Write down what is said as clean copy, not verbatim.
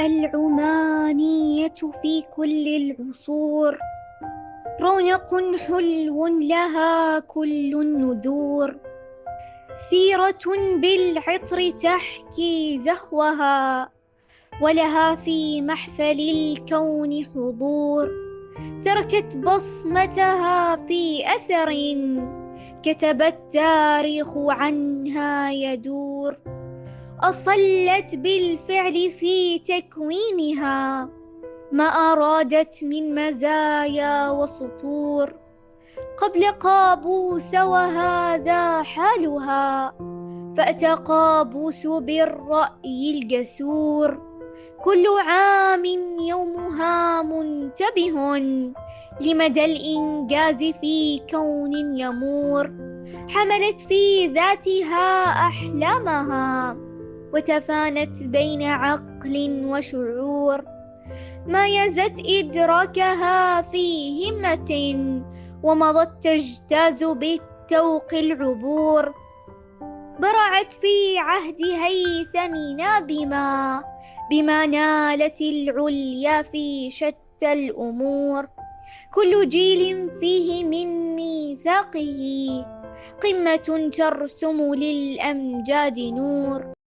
العمانية في كل العصور، رونق حلو لها كل النذور، سيرة بالعطر تحكي زهوها، ولها في محفل الكون حضور، تركت بصمتها في أثر كتب التاريخ عنها يدور، أصلت بالفعل في تكوينها ما أرادت من مزايا وسطور، قبل قابوس وهذا حالها، فأتى قابوس بالرأي الجسور، كل عام يومها منتبه لمدى الإنجاز في كون يمور، حملت في ذاتها أحلامها وتفانت بين عقل وشعور، ميزت إدراكها في همة ومضت تجتاز بالتوق العبور، برعت في عهد هيثمنا بما نالت العليا في شتى الأمور، كل جيل فيه من ميثاقه قمة ترسم للأمجاد نور.